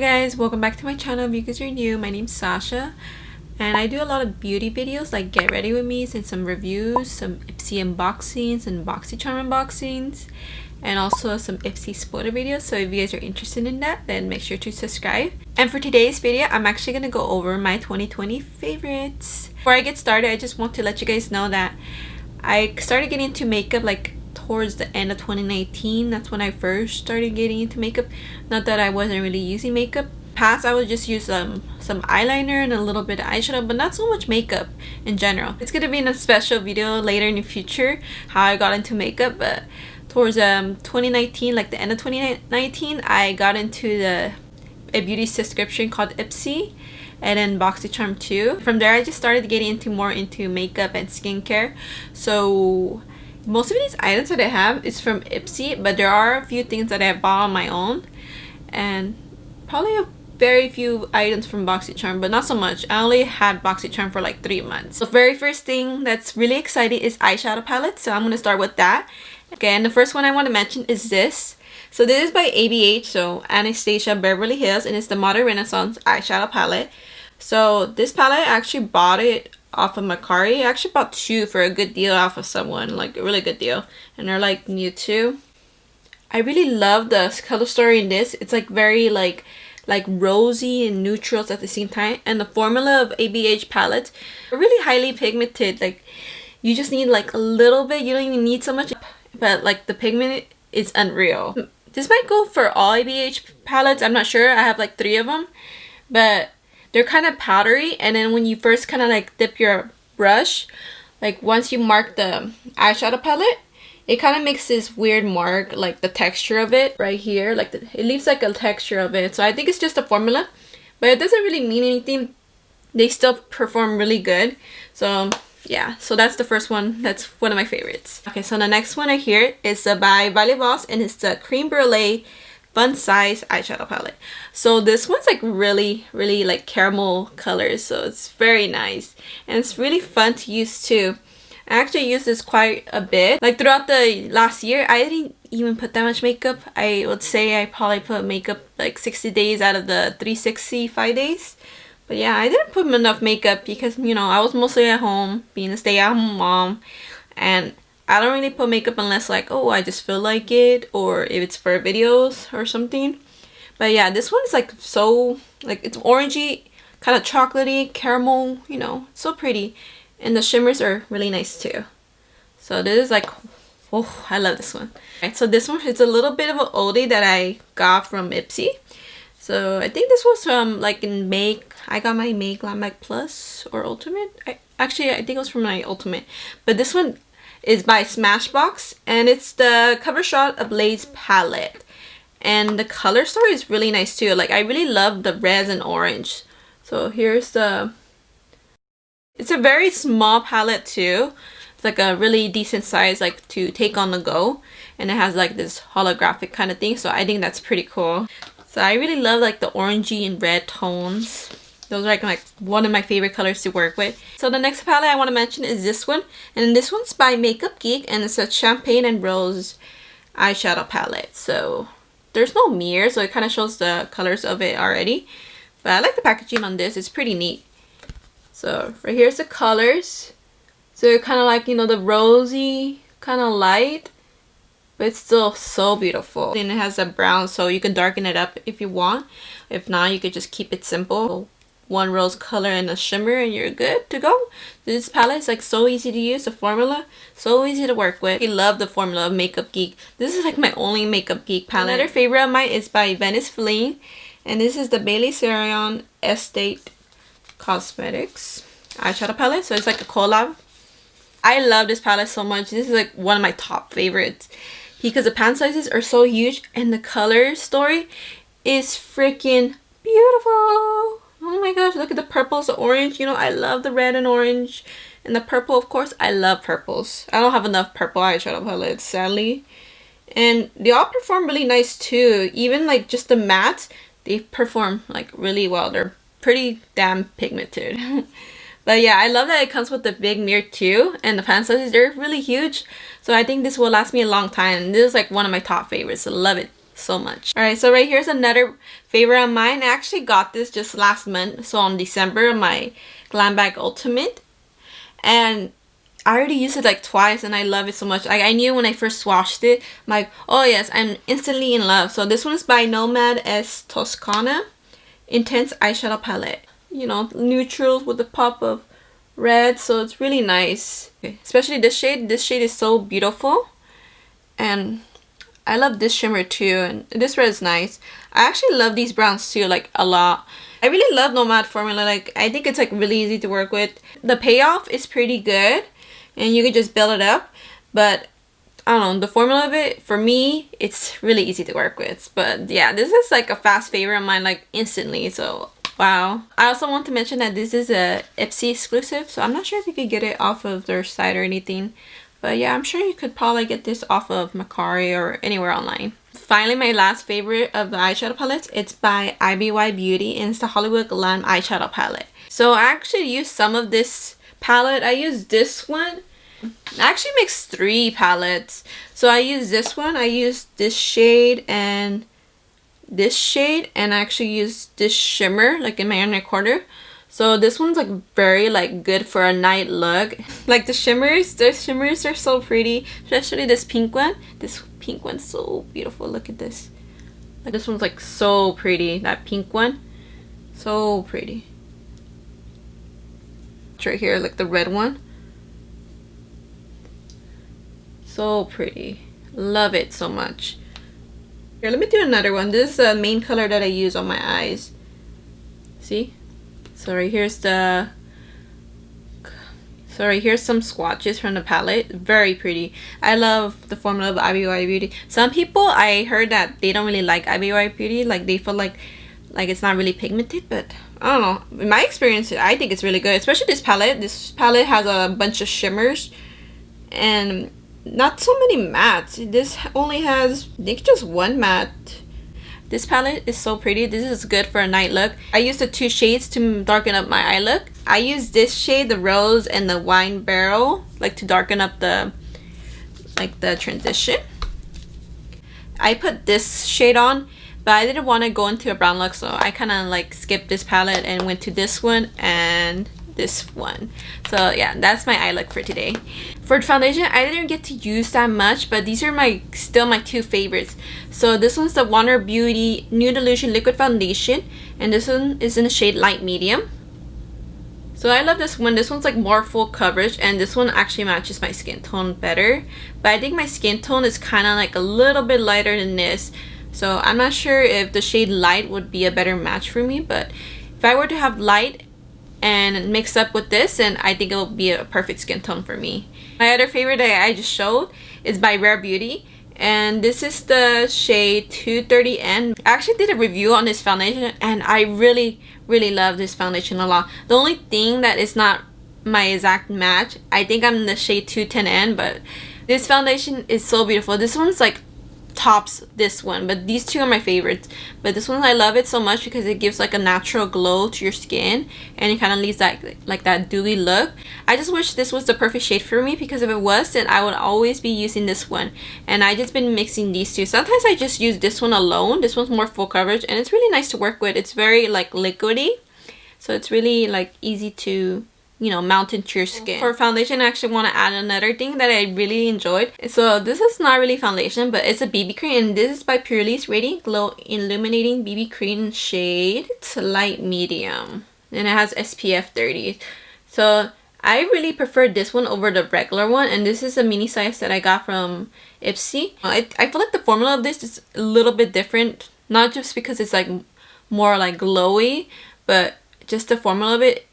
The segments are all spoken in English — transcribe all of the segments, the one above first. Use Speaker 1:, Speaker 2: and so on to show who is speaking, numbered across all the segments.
Speaker 1: Hey guys, welcome back to my channel. If you guys are new, my name's Sasha and I do a lot of beauty videos like get ready with me and some reviews, some Ipsy unboxings and BOXYCHARM unboxings, and also some Ipsy spoiler videos. So if you guys are interested in that, then make sure to subscribe. And for today's video, I'm actually going to go over my 2020 favorites. Before I get started, I just want to let you guys know that I started getting into makeup like towards the end of 2019. That's when I first started getting into makeup. Not that I wasn't really using makeup. Past, I would just use some eyeliner and a little bit of eyeshadow, but not so much makeup in general. It's gonna be in a special video later in the future how I got into makeup, but towards 2019, like the end of 2019, I got into a beauty subscription called Ipsy and then BOXYCHARM too. From there, I just started getting more into makeup and skincare. So most of these items that I have is from Ipsy, but there are a few things that I have bought on my own, and probably a very few items from BOXYCHARM, but not so much. I only had BOXYCHARM for like 3 months. The very first thing that's really exciting is eyeshadow palettes, so I'm going to start with that. Okay, and the first one I want to mention is this. So this is by ABH, so Anastasia Beverly Hills, and it's the Modern Renaissance eyeshadow palette. So this palette, I actually bought it off of Macari. I actually bought 2 for a good deal off of someone, like a really good deal, and they're like new too. I really love the color story in this. It's like very like rosy and neutrals at the same time, and the formula of ABH palettes are really highly pigmented. Like you just need like a little bit, you don't even need so much, but like the pigment is unreal. This might go for all ABH palettes, I'm not sure. I have like 3 of them, but they're kind of powdery, and then when you first kind of like dip your brush, like once you mark the eyeshadow palette, it kind of makes this weird mark, like the texture of it right here, like it leaves like a texture of it. So I think it's just a formula, but it doesn't really mean anything. They still perform really good. So yeah, so that's the first one. That's one of my favorites. Okay, so the next one right here is by Violet Voss, and it's the Cream Brulee Fun Size eyeshadow palette. So this one's like really like caramel colors, so it's very nice and it's really fun to use too. I actually used this quite a bit. Like throughout the last year, I didn't even put that much makeup. I would say I probably put makeup like 60 days out of the 365 days. But yeah, I didn't put enough makeup because, you know, I was mostly at home being a stay-at-home mom, and I don't really put makeup unless like, oh, I just feel like it, or if it's for videos or something. But yeah, this one is like so, like it's orangey, kind of chocolatey, caramel, you know, so pretty. And the shimmers are really nice too. So this is like, oh, I love this one. Alright, so this one is a little bit of an oldie that I got from Ipsy. So I think this was from like in May. I got my May GLAM Plus or Ultimate. I think it was from my Ultimate. But this one is by Smashbox, and it's the Cover Shot Ablaze palette, and the color story is really nice too. Like I really love the reds and orange. So here's the, it's a very small palette too. It's like a really decent size, like to take on the go, and it has like this holographic kind of thing, so I think that's pretty cool. So I really love like the orangey and red tones. Those are like one of my favorite colors to work with. So the next palette I want to mention is this one. And this one's by Makeup Geek, and it's a Champagne and Rose eyeshadow palette. So there's no mirror, so it kind of shows the colors of it already. But I like the packaging on this. It's pretty neat. So right here's the colors. So kind of like, you know, the rosy kind of light, but it's still so beautiful. And it has a brown, so you can darken it up if you want. If not, you could just keep it simple. One rose color and a shimmer, and you're good to go. This palette is like so easy to use. The formula, so easy to work with. I love the formula of Makeup Geek. This is like my only Makeup Geek palette. Another favorite of mine is by Venice Feline, and this is the Bailey Sarion Estate Cosmetics eyeshadow palette. So it's like a collab. I love this palette so much. This is like one of my top favorites because the pan sizes are so huge, and the color story is freaking beautiful. Oh my gosh, look at the purples, the orange. You know, I love the red and orange. And the purple, of course. I love purples. I don't have enough purple eyeshadow palettes, sadly. And they all perform really nice too. Even like just the mattes, they perform like really well. They're pretty damn pigmented. But yeah, I love that it comes with the big mirror too. And the pan sizes, they're really huge. So I think this will last me a long time. And this is like one of my top favorites. I love it so much. Alright, so right here's another favorite of mine. I actually got this just last month, so on December, my Glam Bag Ultimate. And I already used it like twice and I love it so much. I knew when I first swatched it, I'm like, oh yes, I'm instantly in love. So this one is by Nomad S Toscana Intense Eyeshadow Palette. You know, neutrals with a pop of red, so it's really nice. Okay. Especially this shade. This shade is so beautiful. And I love this shimmer too, and this red is nice. I actually love these browns too, like a lot. I really love Nomad formula. Like, I think it's like really easy to work with. The payoff is pretty good and you can just build it up, but I don't know, the formula of it, for me, it's really easy to work with. But yeah, this is like a fast favorite of mine, like instantly, so wow. I also want to mention that this is a Ipsy exclusive, so I'm not sure if you could get it off of their site or anything. But yeah, I'm sure you could probably get this off of Macari or anywhere online. Finally, my last favorite of the eyeshadow palettes, it's by IBY Beauty and it's the Hollywood Glam eyeshadow palette. So I actually used some of this palette. I used this one. I actually mixed 3 palettes. So I used this one, I used this shade and this shade, and I actually used this shimmer like in my inner corner. So this one's like very like good for a night look. Like the shimmers are so pretty, especially this pink one. This pink one's so beautiful. Look at this. Like this one's like so pretty. That pink one, so pretty. It's right here, like the red one. So pretty. Love it so much. Here, let me do another one. This is the main color that I use on my eyes. See? So right here's the... So right here's some swatches from the palette. Very pretty. I love the formula of IBY Beauty. Some people, I heard that they don't really like IBY Beauty. Like they feel like it's not really pigmented. But I don't know. In my experience, I think it's really good. Especially this palette. This palette has a bunch of shimmers. And not so many mattes. This only has, I think, just one matte. This palette is so pretty. This is good for a night look. I used the 2 shades to darken up my eye look. I used this shade, the rose, and the wine barrel, like to darken up the transition. I put this shade on, but I didn't want to go into a brown look, so I kind of like skipped this palette and went to this one and this one. So yeah, that's my eye look for today. For foundation, I didn't get to use that much, but these are still my 2 favorites. So this one's the Wonder Beauty Nude Illusion Liquid Foundation, and this one is in the shade Light Medium. So I love this one. This one's like more full coverage, and this one actually matches my skin tone better. But I think my skin tone is kind of like a little bit lighter than this, so I'm not sure if the shade Light would be a better match for me. But if I were to have Light and mix up with this, and I think it will be a perfect skin tone for me. My other favorite that I just showed is by Rare Beauty, and this is the shade 230N. I actually did a review on this foundation and I really love this foundation a lot. The only thing that is not my exact match, I think I'm in the shade 210N, but this foundation is so beautiful. This one's like tops this one, but these 2 are my favorites. But this one, I love it so much because it gives like a natural glow to your skin, and it kind of leaves that like that dewy look. I just wish this was the perfect shade for me, because if it was, then I would always be using this one. And I just been mixing these 2. Sometimes I just use this one alone. This one's more full coverage and it's really nice to work with. It's very like liquidy, so it's really like easy to, you know, mount into your skin. For foundation, I actually want to add another thing that I really enjoyed. So this is not really foundation, but it's a BB cream, and this is by Purely's Radiant Glow Illuminating BB Cream shade. It's Light Medium, and it has SPF 30. So I really prefer this one over the regular one, and this is a mini size that I got from Ipsy. I feel like the formula of this is a little bit different, not just because it's like more like glowy, but just the formula of it.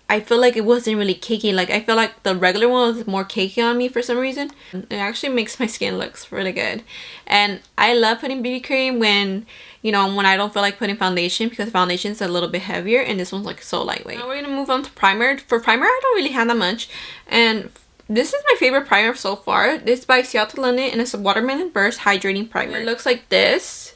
Speaker 1: I feel like it wasn't really cakey. Like I feel like the regular one was more cakey on me for some reason. It actually makes my skin looks really good. And I love putting BB cream when, you know, when I don't feel like putting foundation, because foundation is a little bit heavier and this one's like so lightweight. Now we're gonna move on to primer. For primer, I don't really have that much, and this is my favorite primer so far. This is by Seattle London, and it's a Watermelon Burst Hydrating Primer. It looks like this.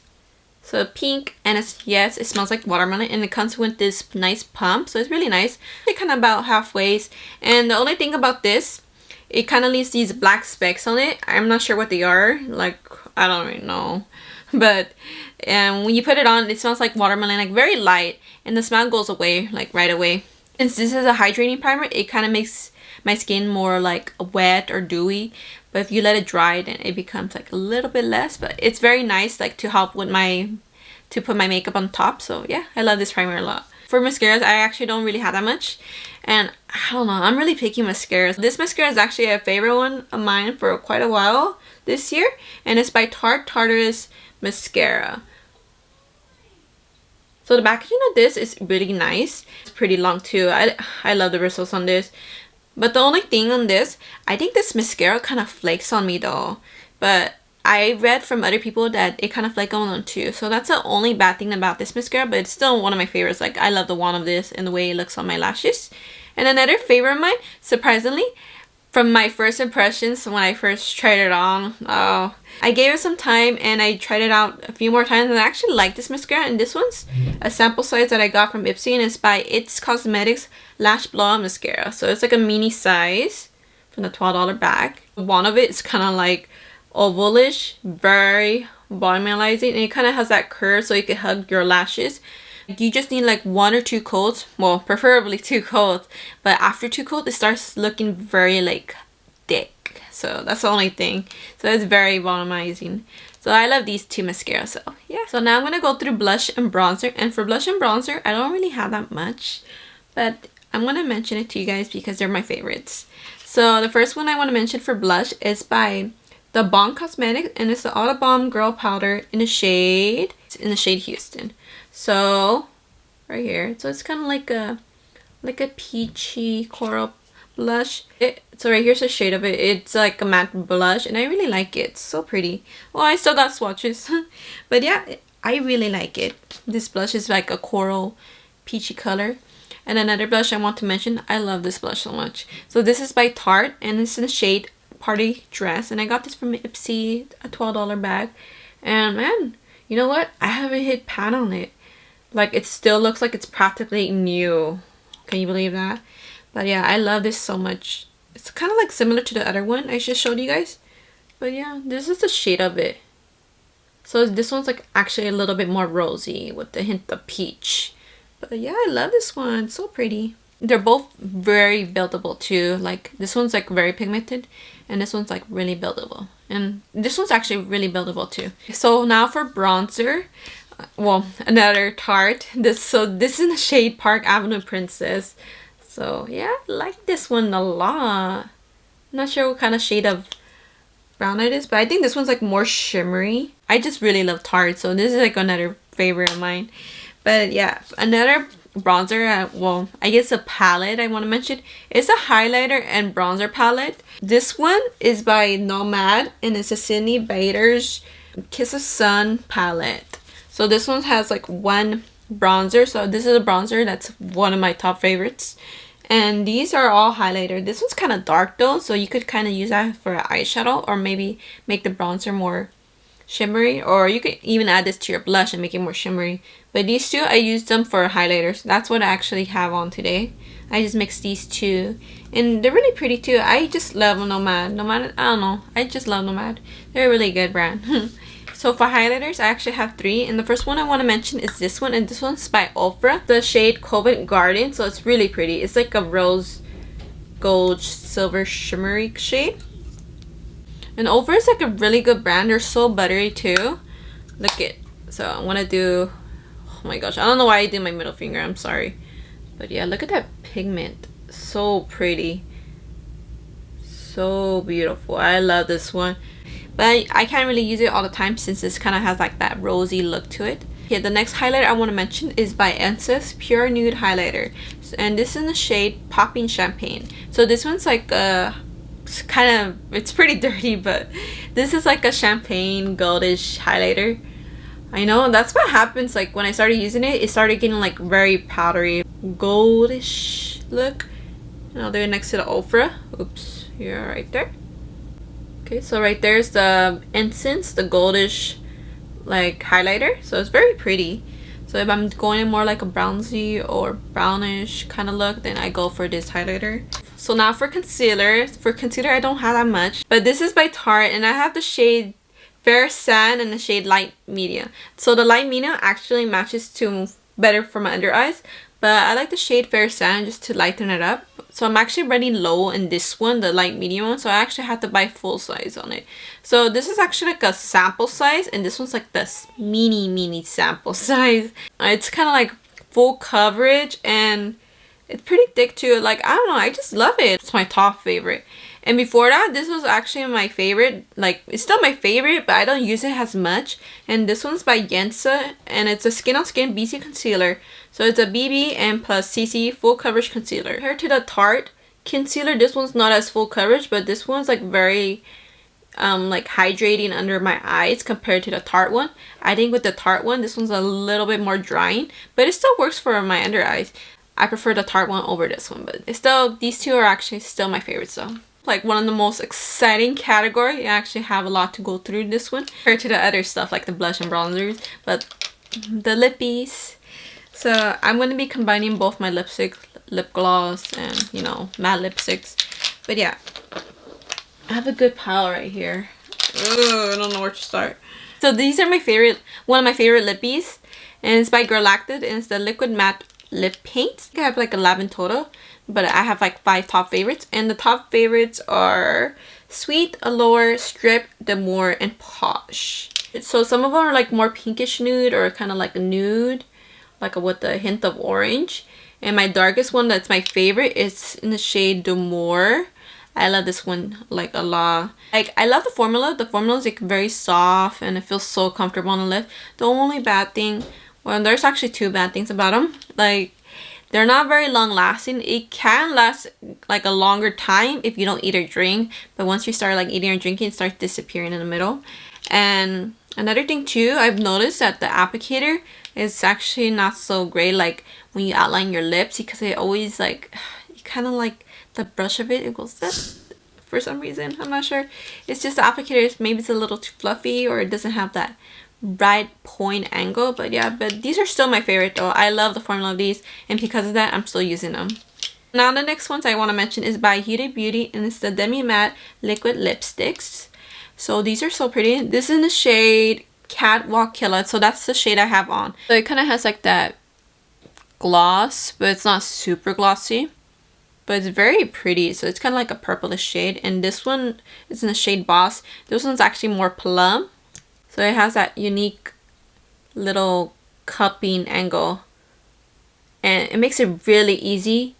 Speaker 1: So pink, and it's, yes, it smells like watermelon, and it comes with this nice pump, so it's really nice. It kind of about halfway, and the only thing about this, it kind of leaves these black specks on it. I'm not sure what they are, like I don't really know. but when you put it on, it smells like watermelon, like very light, and the smell goes away like right away. Since this is a hydrating primer, it kind of makes my skin more like wet or dewy, but if you let it dry, then it becomes like a little bit less. But it's very nice, like to help with to put my makeup on top. So yeah, I love this primer a lot. For mascaras, I actually don't really have that much, and I don't know, I'm really picky mascaras. This mascara is actually a favorite one of mine for quite a while this year, and it's by Tarte Tartarus Mascara. So the packaging of this is really nice. It's pretty long too. I love the bristles on this. But the only thing on this, I think this mascara kind of flakes on me though. But I read from other people that it kind of flakes on them too. So that's the only bad thing about this mascara, but it's still one of my favorites. Like, I love the wand of this and the way it looks on my lashes. And another favorite of mine, surprisingly, from my first impressions when I first tried it on, I gave it some time and I tried it out a few more times, and I actually like this mascara. And this one's a sample size that I got from Ipsy, and it's by It's Cosmetics Lash Blowout Mascara. So it's like a mini size from the $12 bag. One of it is kind of like ovalish, very volumizing, and it kind of has that curve so you can hug your lashes. You just need like 1 or 2 coats, well, preferably 2 coats, but after 2 coats it starts looking very like thick. So that's the only thing. So it's very volumizing. So I love these 2 mascaras. So yeah, so now I'm gonna go through blush and bronzer. And for blush and bronzer, I don't really have that much, but I'm gonna mention it to you guys because they're my favorites. So the first one I want to mention for blush is by the Balm Cosmetics, and it's the Auto Balm Girl Powder in the shade Houston. So right here, so it's kind of like a peachy coral blush. So right here's the shade of it. It's like a matte blush, and I really like it. It's so pretty. Well, I still got swatches, but yeah, I really like it. This blush is like a coral peachy color. And another blush I want to mention, I love this blush so much. So this is by Tarte, and it's in the shade Party Dress, and I got this from Ipsy, a $12 bag. And man, you know what? I haven't hit pan on it. Like, it still looks like it's practically new. Can you believe that? But yeah, I love this so much. It's kind of like similar to the other one I just showed you guys. But yeah, this is the shade of it. So this one's like actually a little bit more rosy with the hint of peach. But yeah, I love this one. It's so pretty. They're both very buildable too. Like, this one's like very pigmented, and this one's like really buildable. And this one's actually really buildable too. So now for bronzer, well, another Tarte. This is in the shade Park Avenue Princess. So yeah, I like this one a lot. I'm not sure what kind of shade of brown it is, but I think this one's like more shimmery. I just really love Tarte, so this is like another favorite of mine. But yeah, another bronzer, well, I guess a palette I want to mention. It's a highlighter and bronzer palette. This one is by Nomad, and it's a Sydney Bader's Kiss of Sun palette. So this one has like one bronzer. So this is a bronzer that's one of my top favorites. And these are all highlighter. This one's kind of dark though, so you could kind of use that for an eyeshadow, or maybe make the bronzer more shimmery, or you could even add this to your blush and make it more shimmery. But these two, I used them for highlighters. That's what I actually have on today. I just mixed these two, and they're really pretty too. I just love Nomad. I don't know, I just love Nomad. They're a really good brand. So for highlighters, I actually have 3, and the first one I want to mention is this one, and this one's by Ofra, the shade Covent Garden. So it's really pretty. It's like a rose gold silver shimmery shade. And Ofra is like a really good brand. They're so buttery too. Look it. So I want to do, oh my gosh, I don't know why I did my middle finger, I'm sorry. But yeah, look at that pigment. So pretty. So beautiful. I love this one. But I can't really use it all the time since this kind of has like that rosy look to it. Okay, the next highlighter I want to mention is by Ensis Pure Nude Highlighter. And this is in the shade Popping Champagne. So this one's like it's kind of, it's pretty dirty, but this is like a champagne goldish highlighter. I know, that's what happens. Like, when I started using it, it started getting like very powdery goldish look. Now they're next to the Ofra. Oops, you're right there. Okay, so right there's the Incense, the goldish like highlighter. So it's very pretty. So if I'm going in more like a bronzy or brownish kind of look, then I go for this highlighter. So now for concealer. For concealer, I don't have that much, but this is by Tarte, and I have the shade Fair Sand in the shade Light Medium. So the Light Medium actually matches to better for my under eyes, but I like the shade Fair Sand just to lighten it up. So I'm actually running low in this one, the light medium one, so I actually have to buy full size on it. So this is actually like a sample size, and this one's like this mini sample size. It's kind of like full coverage, and it's pretty thick too. Like, I don't know, I just love it. It's my top favorite. And before that, this was actually my favorite. Like, it's still my favorite, but I don't use it as much. And this one's by Yensa, and it's a Skin on Skin BC concealer. So it's a BB and plus CC full coverage concealer. Compared to the Tarte concealer, this one's not as full coverage, but this one's like very like hydrating under my eyes compared to the Tarte one. I think with the Tarte one, this one's a little bit more drying, but it still works for my under eyes. I prefer the Tarte one over this one, but it's still, these two are actually still my favorites though. Like one of the most exciting category. I actually have a lot to go through this one compared to the other stuff like the blush and bronzers, but the lippies. So I'm going to be combining both my lipstick, lip gloss, and you know, matte lipsticks. But yeah, I have a good pile right here. Ugh, I don't know where to start. So these are my favorite, one of my favorite lippies, and it's by Galactic, and it's the liquid matte lip paint. I have like 11 total, but I have like 5 top favorites, and the top favorites are Sweet, Allure, Strip, Demure, and Posh. So some of them are like more pinkish nude or kind of like a nude, like with a hint of orange. And my darkest one that's my favorite is in the shade Demure. I love this one like a lot. Like, I love the formula. The formula is like very soft and it feels so comfortable on the lip. The only bad thing, well, there's actually 2 bad things about them. Like, they're not very long lasting. It can last like a longer time if you don't eat or drink, but once you start like eating or drinking, it starts disappearing in the middle. And another thing too, I've noticed that the applicator is actually not so great like when you outline your lips, because it always like, you kind of like the brush of it, it goes for some reason. I'm not sure. It's just the applicator, maybe it's a little too fluffy or it doesn't have that right point angle. But yeah, but these are still my favorite though. I love the formula of these, and because of that, I'm still using them. Now the next ones I want to mention is by Huda Beauty, and it's the Demi Matte Liquid Lipsticks. So these are so pretty. This is in the shade Catwalk Killer, so that's the shade I have on. So it kind of has like that gloss, but it's not super glossy, but it's very pretty. So it's kind of like a purplish shade, and this one is in the shade Boss. This one's actually more plum, so it has that unique little cupping angle, and it makes it really easy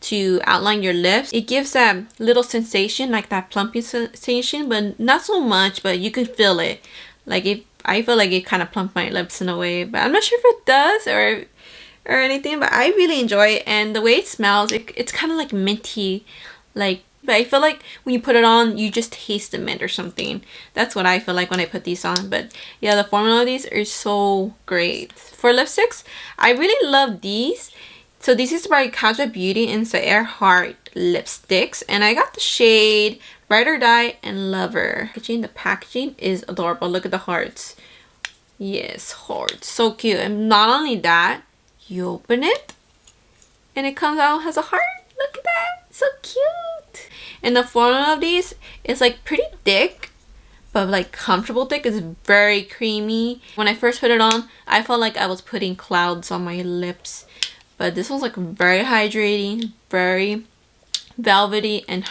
Speaker 1: to outline your lips. It gives that little sensation, like that plumping sensation, but not so much, but you can feel it. Like, I feel like it kind of plumped my lips in a way, but I'm not sure if it does or anything, but I really enjoy it. And the way it smells, it's kind of like minty, like, but I feel like when you put it on, you just taste the mint or something. That's what I feel like when I put these on. But yeah, the formula of these are so great. For lipsticks, I really love these. So this is by Kaja Beauty, and it's the Earhart lipsticks, and I got the shade Ride or Die and Lover. The packaging is adorable. Look at the hearts. Yes, hearts, so cute. And not only that, you open it and it comes out as a heart. Look at that, so cute. And the formula of these is like pretty thick, but like comfortable thick. It's very creamy. When I first put it on, I felt like I was putting clouds on my lips. But this one's like very hydrating, very velvety, and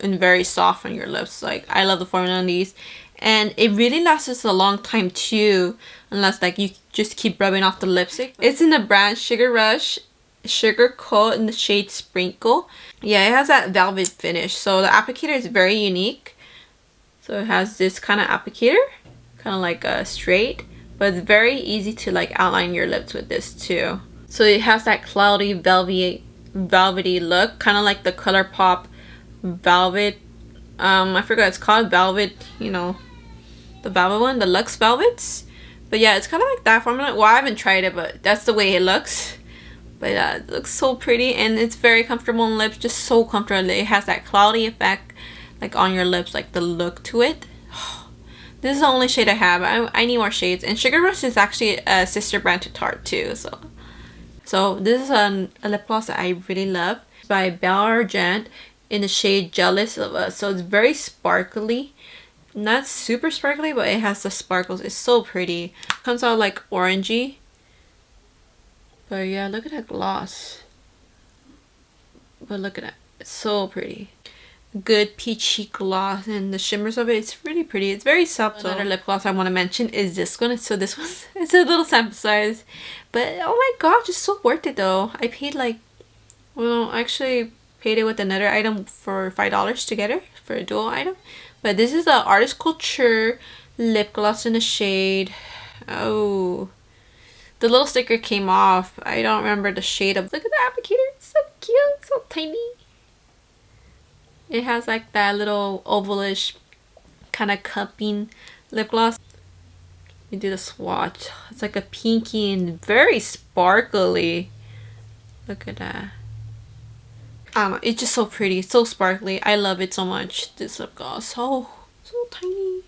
Speaker 1: very soft on your lips. Like, I love the formula on these, and it really lasts a long time too, unless like you just keep rubbing off the lipstick. It's in the brand Sugar Rush Sugar Coat in the shade Sprinkle. Yeah, it has that velvet finish. So the applicator is very unique. So it has this kind of applicator, kind of like a straight, but it's very easy to like outline your lips with this too. So it has that cloudy, velvety look, kind of like the ColourPop Velvet. I forgot it's called Velvet, you know, the velvet one, the Luxe Velvets. But yeah, it's kind of like that formula. Well, I haven't tried it, but that's the way it looks. But yeah, it looks so pretty, and it's very comfortable on lips, just so comfortable. It has that cloudy effect, like on your lips, like the look to it. This is the only shade I have. I need more shades. And Sugar Rush is actually a sister brand to Tarte too, so this is a lip gloss that I really love. It's by Belle Argent in the shade Jealous of Us. So it's very sparkly, not super sparkly, but it has the sparkles. It's so pretty. Comes out like orangey. But yeah, look at that gloss. But look at that. It's so pretty. Good peachy gloss, and the shimmers of it, it's really pretty. It's very subtle. Another lip gloss I want to mention is this one. So this one's, it's a little sample size, but oh my gosh, it's so worth it though. I paid like, well, I actually paid it with another item for $5 together for a dual item. But this is the Artist Culture lip gloss in the shade, oh, the little sticker came off. I don't remember the shade of. Look at the applicator. It's so cute. So tiny. It has like that little ovalish kind of cupping lip gloss. Let me do the swatch. It's like a pinky and very sparkly. Look at that. I don't know. It's just so pretty. So sparkly. I love it so much. This lip gloss. So tiny.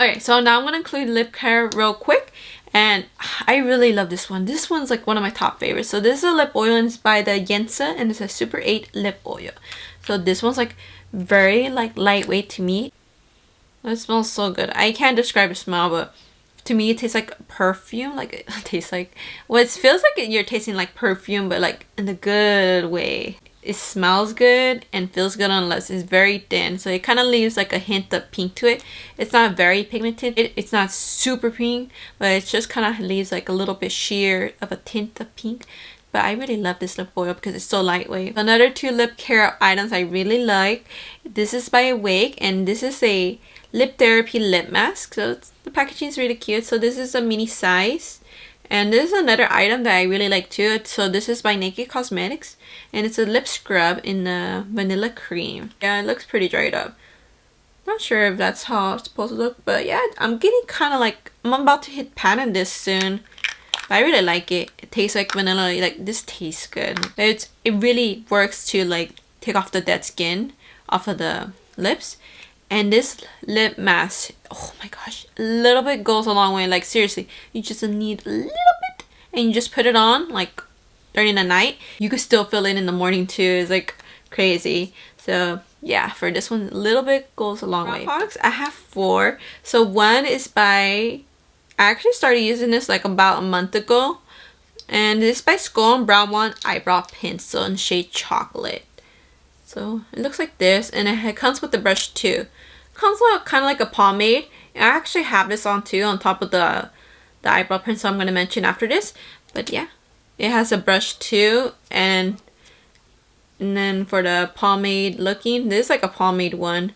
Speaker 1: Okay, so now I'm going to include lip care real quick. And I really love this one. This one's like one of my top favorites. So this is a lip oil, and it's by the Yensa, and it's a Super 8 lip oil. So this one's like very like lightweight to me. It smells so good. I can't describe the smell, but to me it tastes like perfume. Like it tastes like, well, it feels like you're tasting like perfume, but like in a good way. It smells good and feels good unless it's very thin, so it kind of leaves like a hint of pink to it. It's not very pigmented, it's not super pink, but it just kind of leaves like a little bit sheer of a tint of pink. But I really love this lip oil because it's so lightweight. Another two lip care items I really like. This is by Awake, and this is a lip therapy lip mask. So the packaging is really cute. So this is a mini size. And this is another item that I really like too. So this is by Naked Cosmetics, and it's a lip scrub in the vanilla cream. Yeah, it looks pretty dried up. Not sure if that's how it's supposed to look, but yeah, I'm getting kind of like, I'm about to hit pan on this soon. But I really like it. It tastes like vanilla. Like, this tastes good. It really works to like take off the dead skin off of the lips. And this lip mask, oh my gosh, a little bit goes a long way. Like seriously, you just need a little bit, and you just put it on like during the night. You could still feel it in the morning too. It's like crazy. So yeah, for this one, a little bit goes a long way. Products, I have 4. So one is by, I actually started using this like about a month ago, and this is by Skull and Brown One Eyebrow Pencil in shade Chocolate. So it looks like this, and it comes with the brush too. It comes with kind of like a pomade. And I actually have this on too, on top of the eyebrow pencil I'm going to mention after this. But yeah, it has a brush too, and then for the pomade looking, this is like a pomade one.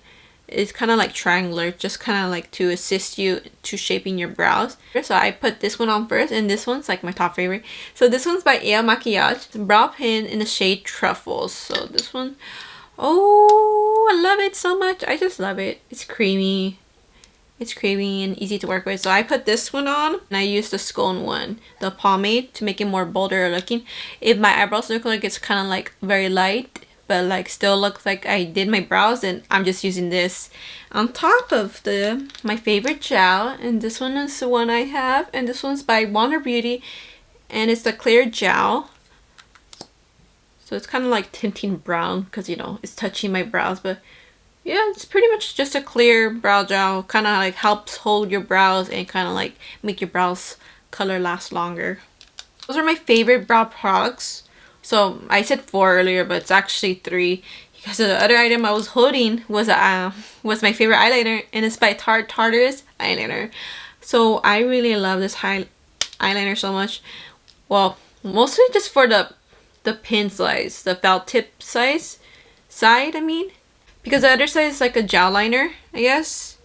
Speaker 1: It's kind of like triangular, just kind of like to assist you to shaping your brows. So I put this one on first, and this one's like my top favorite. So this one's by EA Maquillage, brow pen in the shade Truffles. So this one, oh, I love it so much. I just love it. It's creamy. It's creamy and easy to work with. So I put this one on, and I used the Scone one, the pomade, to make it more bolder looking. If my eyebrows look like it's kind of like very light, but like still looks like I did my brows, and I'm just using this on top of my favorite gel. And this one is the one I have, and this one's by Wonder Beauty, and it's the clear gel. So it's kind of like tinting brown because, you know, it's touching my brows. But yeah, it's pretty much just a clear brow gel. Kind of like helps hold your brows and kind of like make your brows color last longer. Those are my favorite brow products. So I said 4 earlier, but it's actually 3 because the other item I was holding was my favorite eyeliner, and it's by Tartarus eyeliner. So I really love this eyeliner so much. Well, mostly just for the pin size, the felt tip side, I mean, because the other side is like a gel liner, I guess.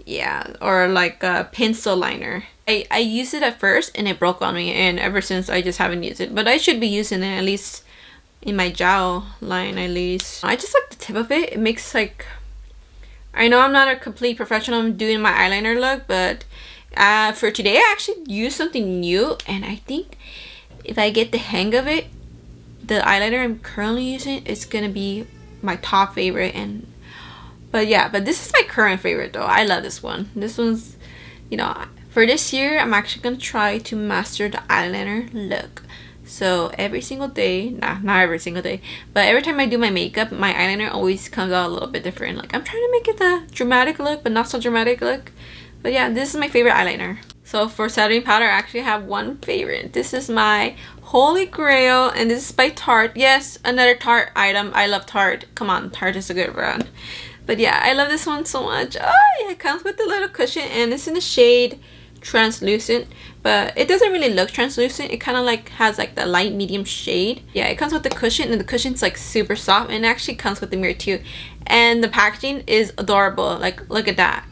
Speaker 1: Yeah, or like a pencil liner. I used it at first and it broke on me, and ever since I just haven't used it. But I should be using it at least in my jowl line at least. I just like the tip of it. It makes like, I know I'm not a complete professional doing my eyeliner look, but for today I actually used something new, and I think if I get the hang of it, the eyeliner I'm currently using is gonna be my top favorite. But this is my current favorite though. I love this one. This one's, you know, for this year I'm actually gonna try to master the eyeliner look. So every single day, not every single day, but every time I do my makeup, my eyeliner always comes out a little bit different. Like I'm trying to make it the dramatic look, but not so dramatic look. But yeah, this is my favorite eyeliner. So for setting powder, I actually have one favorite. This is my Holy Grail, and this is by Tarte. Yes, another Tarte item. I love Tarte. Come on, Tarte is a good brand. But yeah, I love this one so much. Oh yeah, it comes with a little cushion, and it's in the shade Translucent, but it doesn't really look translucent. It kind of like has like the light medium shade. Yeah, it comes with the cushion, and the cushion's like super soft, and it actually comes with the mirror too. And the packaging is adorable. Like look at that.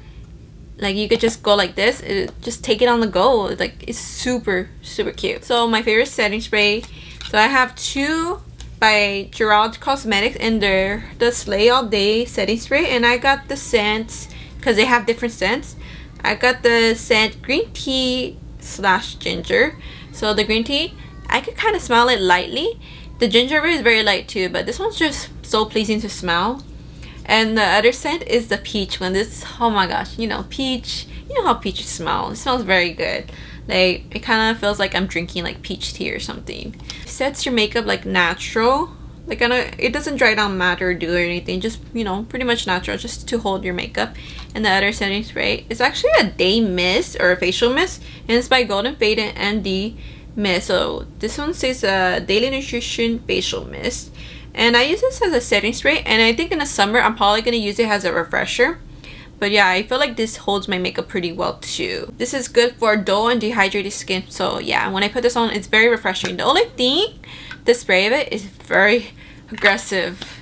Speaker 1: Like you could just go like this, just take it on the go. It's super cute. So my favorite setting spray, so I have two by Gerald Cosmetics, and they're the Slay All Day setting spray, and I got the scents because they have different scents. I got the scent green tea / ginger. So the green tea, I could kind of smell it lightly. The ginger is very light too, but this one's just so pleasing to smell. And the other scent is the peach one. This, oh my gosh, you know, peach. You know how peaches smell. It smells very good. Like it kind of feels like I'm drinking like peach tea or something. It sets your makeup like natural. Like it doesn't dry down matte or do or anything. Just, you know, pretty much natural, just to hold your makeup. And the other setting spray is actually a day mist or a facial mist, and it's by Golden Fade and ND Mist. So this one says Daily Nutrition Facial Mist, and I use this as a setting spray, and I think in the summer I'm probably gonna use it as a refresher. But yeah, I feel like this holds my makeup pretty well too. This is good for dull and dehydrated skin. So yeah, when I put this on, it's very refreshing. The only thing, the spray of it is very aggressive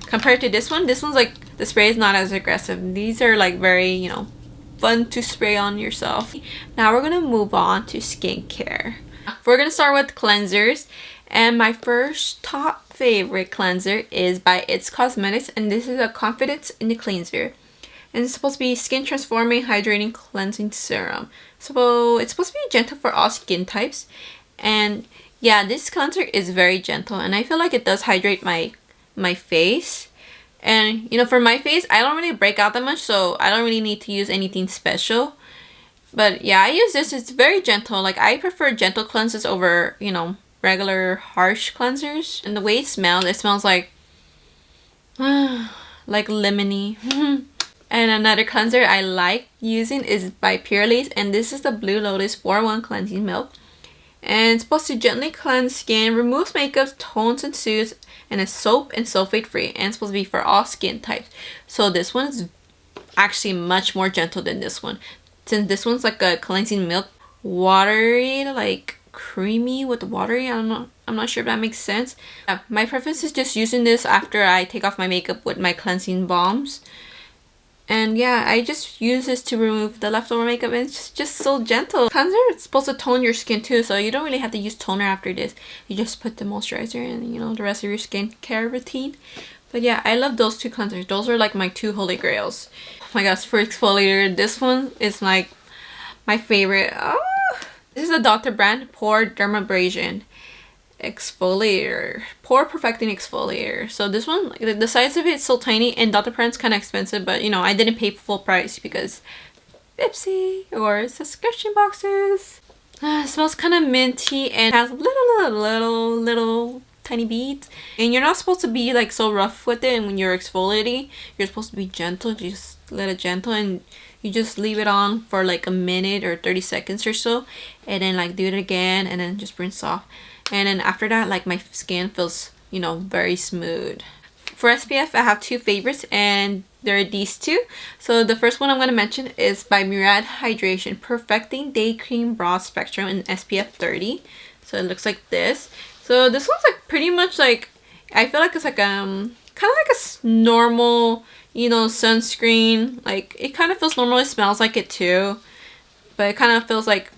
Speaker 1: compared to this one. This one's like, the spray is not as aggressive. These are like very, you know, fun to spray on yourself. Now we're gonna move on to skincare. We're gonna start with cleansers, and my first top favorite cleanser is by Ipsy Cosmetics, and this is a Confidence in the Cleanser, and it's supposed to be skin transforming hydrating cleansing serum. So it's supposed to be gentle for all skin types, and yeah, this cleanser is very gentle, and I feel like it does hydrate my face. And you know, for my face, I don't really break out that much, so I don't really need to use anything special. But yeah, I use this. It's very gentle. Like I prefer gentle cleanses over, you know, regular harsh cleansers. And the way it smells like lemony. And another cleanser I like using is by Pure Lace, and this is the Blue Lotus 4-in-1 Cleansing Milk. And it's supposed to gently cleanse skin, removes makeup, tones and soothes, and it's soap and sulfate free, and it's supposed to be for all skin types. So this one is actually much more gentle than this one. Since this one's like a cleansing milk, watery, like creamy with watery. I'm not sure if that makes sense. My preference is just using this after I take off my makeup with my cleansing balms. And yeah, I just use this to remove the leftover makeup, and it's just so gentle. Cleanser, it's supposed to tone your skin too, so you don't really have to use toner after this. You just put the moisturizer and, you know, the rest of your skincare routine. But yeah, I love those two cleansers. Those are like my two holy grails. Oh my gosh, for exfoliator, this one is like my favorite. Oh, this is a Dr. brand Pore Dermabrasion exfoliator, pore perfecting exfoliator. So this one, the size of it is so tiny, and Dr. Brand's kind of expensive, but you know, I didn't pay full price because Ipsy or subscription boxes. It smells kind of minty and has little tiny beads, and you're not supposed to be like so rough with it. And when you're exfoliating, you're supposed to be gentle. Just let it gentle, and you just leave it on for like a minute or 30 seconds or so, and then like do it again, and then just rinse off. And then after that, like my skin feels, you know, very smooth. For SPF, I have two favorites, and they're these two. So the first one I'm going to mention is by Murad Hydration Perfecting Day Cream Broad Spectrum in SPF 30. So it looks like this. So this one's like pretty much like, I feel like it's like kind of like a normal, you know, sunscreen. Like it kind of feels normal. It smells like it too, but it kind of feels like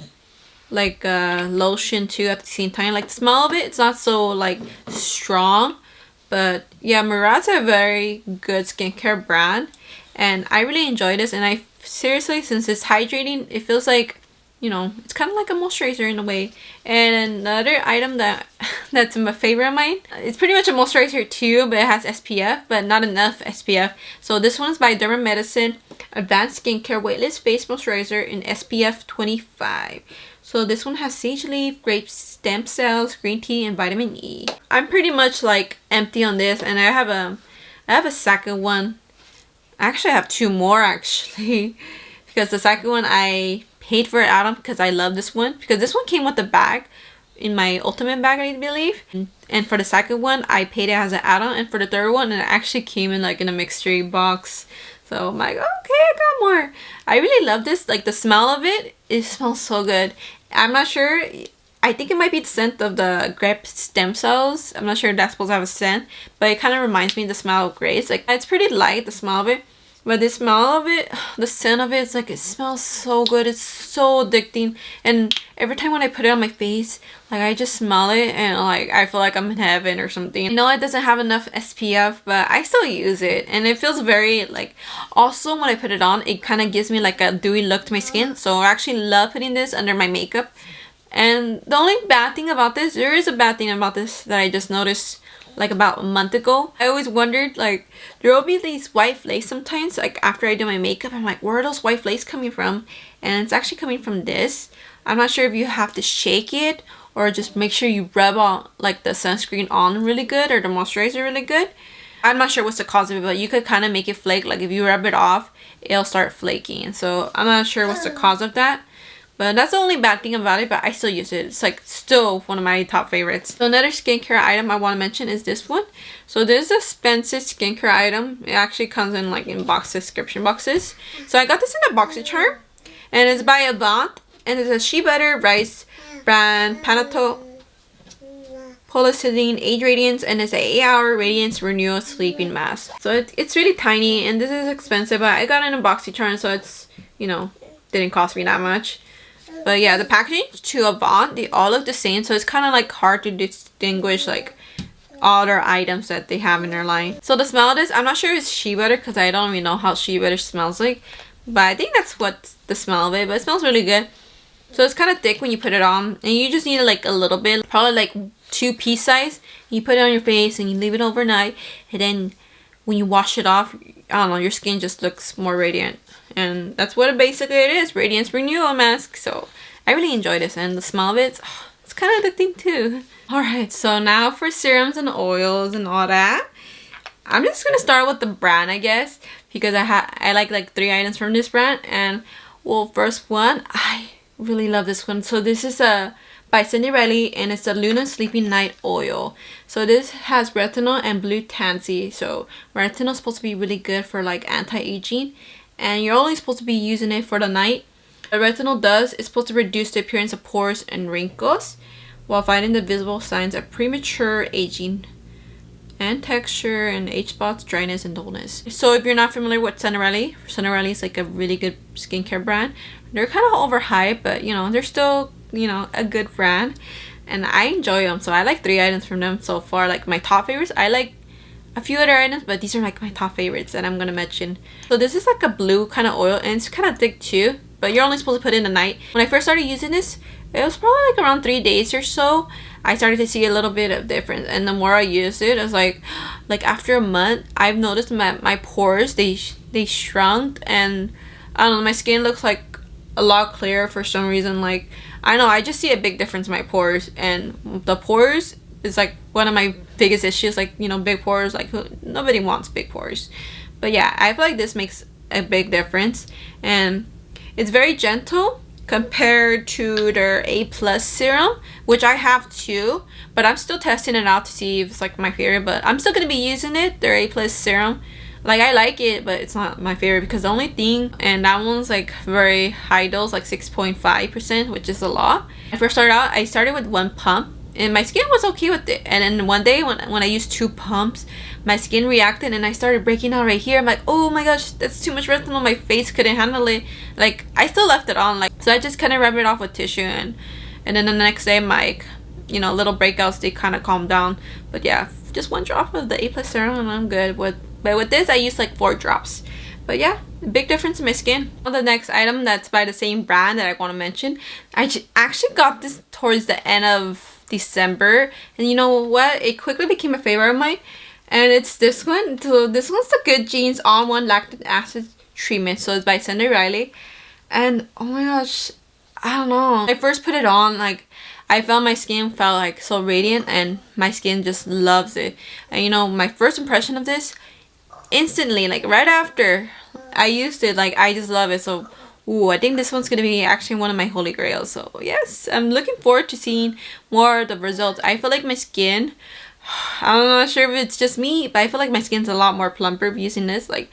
Speaker 1: lotion too at the same time. Like the smell of it, it's not so like strong, but yeah, Murad's a very good skincare brand, and I really enjoy this. And I seriously, since it's hydrating, it feels like, you know, it's kind of like a moisturizer in a way. And another item that's my favorite of mine, it's pretty much a moisturizer too, but it has SPF, but not enough SPF. So this one's by Derma Medicine Advanced Skincare Weightless Face Moisturizer in SPF 25. So this one has sage leaf, grape stem cells, green tea, and vitamin E. I'm pretty much like empty on this, and I have a second one. Actually, I have two more actually, because the second one I paid for it add-on because I love this one, because this one came with the bag in my ultimate bag, I believe. And for the second one, I paid it as an add-on, and for the third one, it actually came in like in a mystery box. So I'm like, okay, I got more. I really love this. Like the smell of it, it smells so good. I'm not sure. I think it might be the scent of the grape stem cells. I'm not sure if that's supposed to have a scent, but it kind of reminds me of the smell of grapes. Like it's pretty light, the smell of it. But the smell of it, the scent of it, it's like it smells so good. It's so addicting. And every time when I put it on my face, like I just smell it and like I feel like I'm in heaven or something. I know it doesn't have enough SPF, but I still use it. And it feels very like, also when I put it on, it kind of gives me like a dewy look to my skin. So I actually love putting this under my makeup. And the only bad thing about this, there is a bad thing about this that I just noticed like about a month ago. I always wondered, like, there will be these white flakes sometimes, like after I do my makeup. I'm like, where are those white flakes coming from? And it's actually coming from this. I'm not sure if you have to shake it or just make sure you rub all like the sunscreen on really good or the moisturizer really good. I'm not sure what's the cause of it, but you could kind of make it flake. Like if you rub it off, it'll start flaking. So I'm not sure what's the cause of that. But that's the only bad thing about it, but I still use it. It's like still one of my top favorites. So another skincare item I want to mention is this one. So this is a expensive skincare item. It actually comes in like in box subscription boxes. So I got this in a BOXYCHARM, and it's by Avant, and it's a shea butter rice brand Panato Polyethylene Age Radiance, and it's a 8-hour radiance renewal sleeping mask. So it's really tiny, and this is expensive, but I got it in a BOXYCHARM, so it's, you know, didn't cost me that much. But yeah, the packaging to Avant, they all look the same, so it's kind of like hard to distinguish like all their items that they have in their line. So the smell of this, I'm not sure if it's shea butter because I don't even know how shea butter smells like, but I think that's what the smell of it, but it smells really good. So it's kind of thick when you put it on, and you just need like a little bit, probably like 2 pea size. You put it on your face and you leave it overnight, and then when you wash it off, I don't know, your skin just looks more radiant. And that's what basically it is, radiance renewal mask. So I really enjoy this, and the smell of it, it's kind of addicting too. Alright, so now for serums and oils and all that. I'm just gonna start with the brand, I guess, because I like 3 items from this brand. And well, first one, I really love this one. So this is by Cindy Riley, and it's the Luna Sleeping Night Oil. So this has retinol and blue tansy. So retinol is supposed to be really good for like anti-aging, and you're only supposed to be using it for the night. What retinol does is supposed to reduce the appearance of pores and wrinkles while fighting the visible signs of premature aging and texture and age spots, dryness, and dullness. So if you're not familiar with Cinderella is like a really good skincare brand. They're kind of overhyped, but you know, they're still, you know, a good brand, and I enjoy them. So I like 3 items from them so far. Like my top favorites, I like a few other items, but these are like my top favorites that I'm gonna mention. So this is like a blue kind of oil, and it's kind of thick too, but you're only supposed to put it in the night. When I first started using this, it was probably like around 3 days or so, I started to see a little bit of difference. And the more I used it, I was like after a month, I've noticed my pores, they shrunk, and I don't know, my skin looks like a lot clearer for some reason. Like I know, I just see a big difference in my pores, and the pores is like one of my biggest issues. Like, you know, big pores, like nobody wants big pores. But yeah, I feel like this makes a big difference, and it's very gentle compared to their A+ serum, which I have too, but I'm still testing it out to see if it's like my favorite. But I'm still gonna be using it, their A+ serum. Like I like it, but it's not my favorite because the only thing, and that one's like very high dose, like 6.5%, which is a lot. When I first started out, I started with 1 pump, and my skin was okay with it. And then one day when I used 2 pumps, my skin reacted and I started breaking out right here. I'm like, oh my gosh, that's too much retinol. My face couldn't handle it. Like I still left it on, like, so I just kind of rubbed it off with tissue, and then the next day my, you know, little breakouts, they kind of calmed down. But yeah, just 1 drop of the A+ serum and I'm good. But with this, I used like 4 drops. But yeah, big difference in my skin. On the next item that's by the same brand that I want to mention, I actually got this towards the end of December, and you know what? It quickly became a favorite of mine, and it's this one. So this one's the Good Genes All-in-One Lactic Acid Treatment. So it's by Cindy Riley, and oh my gosh, I don't know. When I first put it on, like, I felt my skin felt like so radiant, and my skin just loves it. And you know, my first impression of this, instantly, like right after I used it, like I just love it. So ooh, I think this one's gonna be actually one of my holy grails. So yes, I'm looking forward to seeing more of the results. I feel like my skin, I'm not sure if it's just me, but I feel like my skin's a lot more plumper using this. Like,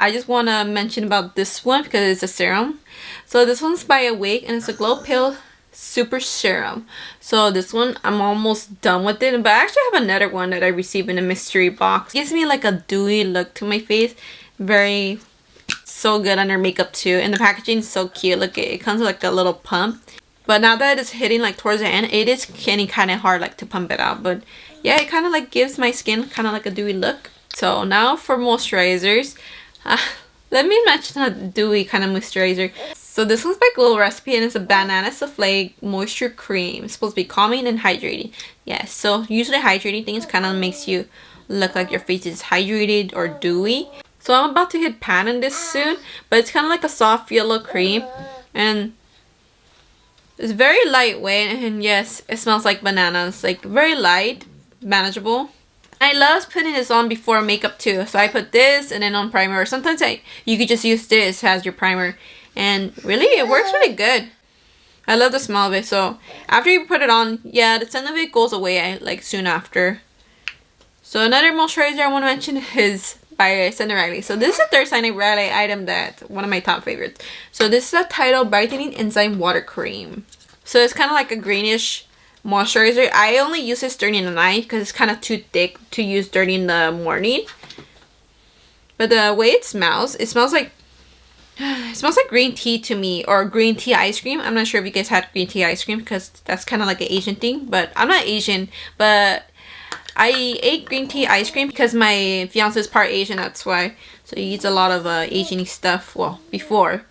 Speaker 1: I just want to mention about this one because it's a serum. So this one's by Awake, and it's a Glow Pill Super Serum. So this one, I'm almost done with it, but I actually have another one that I received in a mystery box. It gives me like a dewy look to my face. Very, so good under makeup too, and the packaging is so cute. Look, it comes with like a little pump. But now that it's hitting like towards the end, it is getting kind of hard like to pump it out. But yeah, it kind of like gives my skin kind of like a dewy look. So now for moisturizers. Let me mention a dewy kind of moisturizer. So this one's by Glow Recipe, and it's a banana souffle moisture cream. It's supposed to be calming and hydrating. Yes, so usually hydrating things kind of makes you look like your face is hydrated or dewy. So I'm about to hit pan on this soon, but it's kind of like a soft yellow cream, and it's very lightweight, and yes, it smells like bananas. Like very light, manageable. I love putting this on before makeup too. So I put this and then on primer. Or sometimes you could just use this as your primer. And really, it works really good. I love the smell of it. So after you put it on, yeah, the scent of it goes away like soon after. So another moisturizer I want to mention is by Scent Riley. So this is the third Scent Riley item that one of my top favorites. So this is a Tidal Brightening Enzyme Water Cream. So it's kind of like a greenish moisturizer. I only use this during the night because it's kind of too thick to use during the morning. But the way it smells like green tea to me, or green tea ice cream. I'm not sure if you guys had green tea ice cream because that's kind of like an Asian thing. But I'm not Asian, but I ate green tea ice cream because my fiance is part Asian. That's why. So he eats a lot of Asian stuff. Well, before.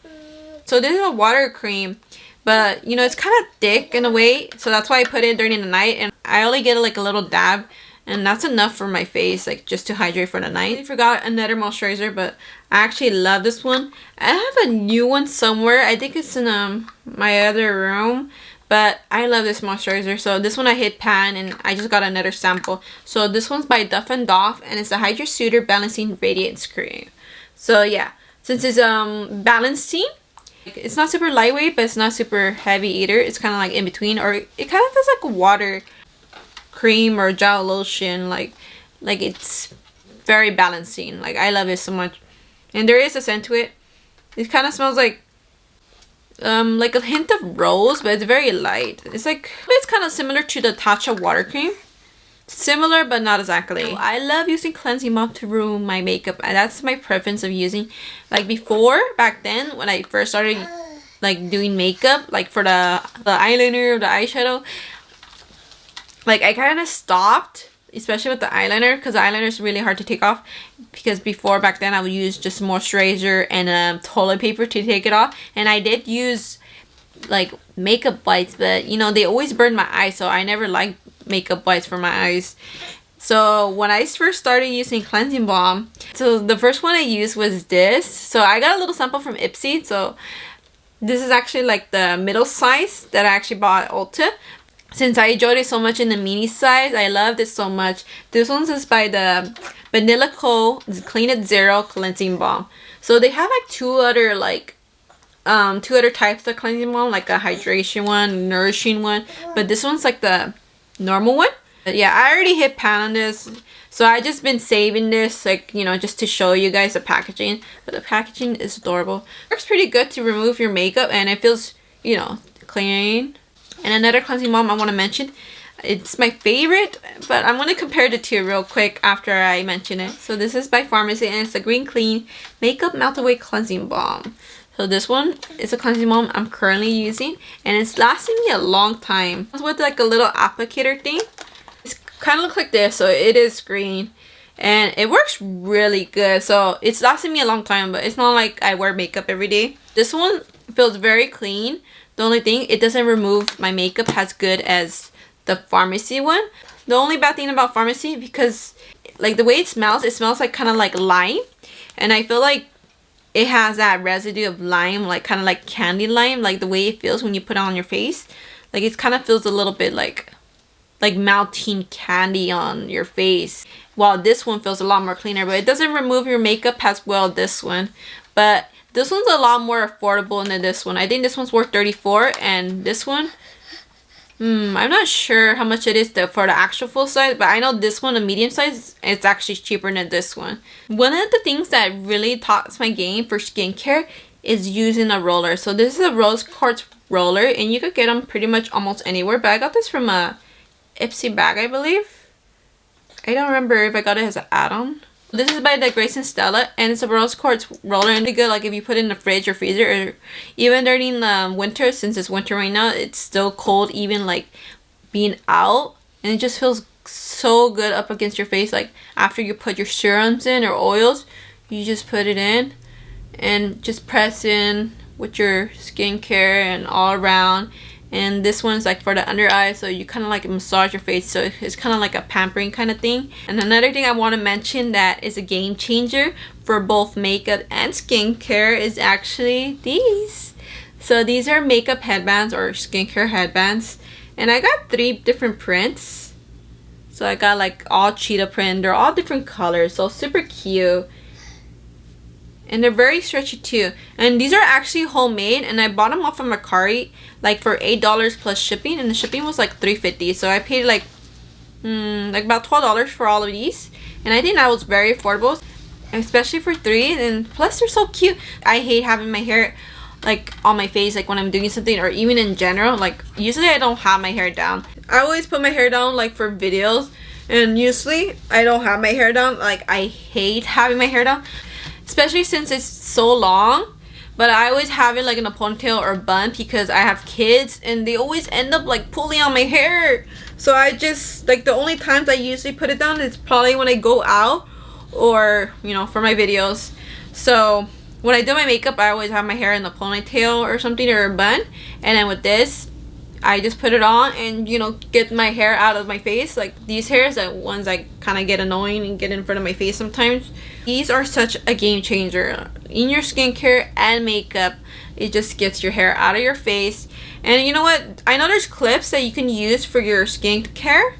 Speaker 1: So this is a water cream. But, you know, it's kind of thick in a way. So that's why I put it during the night. And I only get like a little dab. And that's enough for my face. Like, just to hydrate for the night. I forgot another moisturizer. But I actually love this one. I have a new one somewhere. I think it's in my other room. But I love this moisturizer. So this one I hit pan. And I just got another sample. So this one's by Duff & Doff. And it's a Hydra Suitor Balancing Radiance Cream. So yeah. Since it's balancing. It's not super lightweight, but it's not super heavy either. It's kind of like in between, or it kind of feels like a water cream or gel lotion. Like it's very balancing. Like I love it so much, and there is a scent to it. It kind of smells like a hint of rose, but it's very light. It's kind of similar to the Tatcha water cream. Similar, but not exactly. I love using cleansing balm to remove my makeup, and that's my preference of using. Like before, back then, when I first started like doing makeup, like for the eyeliner or the eyeshadow, like I kind of stopped, especially with the eyeliner, because the eyeliner is really hard to take off. Because before, back then, I would use just moisturizer and toilet paper to take it off, and I did use like makeup wipes, but you know, they always burn my eyes, so I never liked makeup wipes for my eyes. So when I first started using cleansing balm, so the first one I used was this. So I got a little sample from Ipsy. So this is actually like the middle size that I actually bought at Ulta. Since I enjoyed it so much in the mini size, I loved it so much. This one's is by the Vanilla Co. Clean It Zero Cleansing Balm. So they have like two other types of cleansing balm, like a hydration one, nourishing one. But this one's like the normal one. But yeah, I already hit pan on this, so I just been saving this, like, you know, just to show you guys the packaging. But the packaging is adorable. Works pretty good to remove your makeup, and it feels, you know, clean. And another cleansing balm I want to mention, it's my favorite, but I'm going to compare the two real quick after I mention it. So this is by Pharmacy, and it's a Green Clean Makeup Melt Away Cleansing Balm. So this one is a cleansing balm I'm currently using, and it's lasting me a long time. It's with like a little applicator thing. It's kind of looks like this, so it is green, and it works really good. So it's lasting me a long time, but it's not like I wear makeup every day. This one feels very clean. The only thing, it doesn't remove my makeup as good as the Pharmacy one. The only bad thing about Pharmacy, because like the way it smells like kind of like lime, and I feel like it has that residue of lime, like kind of like candy lime, like the way it feels when you put it on your face. Like it kind of feels a little bit like melting candy on your face, while this one feels a lot more cleaner, but it doesn't remove your makeup as well, this one. But this one's a lot more affordable than this one. I think this one's worth $34, and this one, I'm not sure how much it is for the actual full size, but I know this one, the medium size, it's actually cheaper than this one. One of the things that really tops my game for skincare is using a roller. So this is a rose quartz roller, and you could get them pretty much almost anywhere, but I got this from a Ipsy bag, I believe. I don't remember if I got it as an add-on. This is by the Grace and Stella, and it's a rose quartz roller, and it's good like if you put it in the fridge or freezer, or even during winter. Since it's winter right now, it's still cold, even like being out, and it just feels so good up against your face. Like after you put your serums in or oils, you just put it in and just press in with your skincare and all around. And this one's like for the under eye, so you kind of like massage your face, so it's kind of like a pampering kind of thing. And another thing I want to mention that is a game changer for both makeup and skincare is actually these. So these are makeup headbands or skincare headbands, and I got 3 different prints. So I got like all cheetah print, they're all different colors, so super cute. And they're very stretchy too. And these are actually homemade, and I bought them off of Mercari like for $8 plus shipping, and the shipping was like $3.50. So I paid like about $12 for all of these, and I think that was very affordable, especially for 3. And plus they're so cute. I hate having my hair like on my face, like when I'm doing something, or even in general. Like usually I don't have my hair down. I always put my hair down like for videos, and usually I don't have my hair down. Like I hate having my hair down, especially since it's so long. But I always have it like in a ponytail or a bun because I have kids, and they always end up like pulling on my hair. So I just like, the only times I usually put it down is probably when I go out, or you know, for my videos. So when I do my makeup, I always have my hair in a ponytail or something, or a bun. And then with this, I just put it on and, you know, get my hair out of my face. Like these hairs, that ones that kind of get annoying and get in front of my face sometimes. These are such a game changer in your skincare and makeup. It just gets your hair out of your face. And you know what? I know there's clips that you can use for your skincare,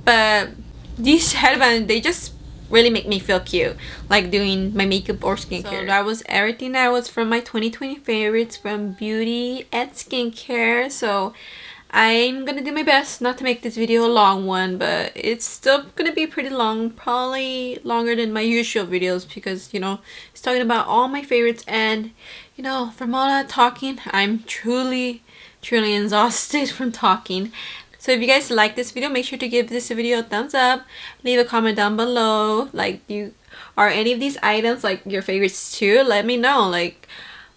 Speaker 1: but these headbands, they just really make me feel cute, like doing my makeup or skincare. So that was everything that was from my 2020 favorites from beauty and skincare. So I'm gonna do my best not to make this video a long one, but it's still gonna be pretty long, probably longer than my usual videos, because you know, it's talking about all my favorites. And you know, from all that talking, I'm truly exhausted from talking. So if you guys like this video, make sure to give this video a thumbs up. Leave a comment down below. Like, are any of these items like your favorites too? Let me know. Like,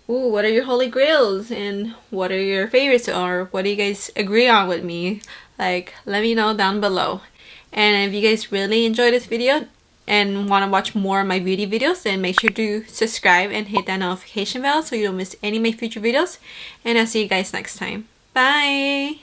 Speaker 1: ooh, what are your holy grails, and what are your favorites, or what do you guys agree on with me? Like, let me know down below. And if you guys really enjoyed this video and want to watch more of my beauty videos, then make sure to subscribe and hit that notification bell so you don't miss any of my future videos. And I'll see you guys next time. Bye!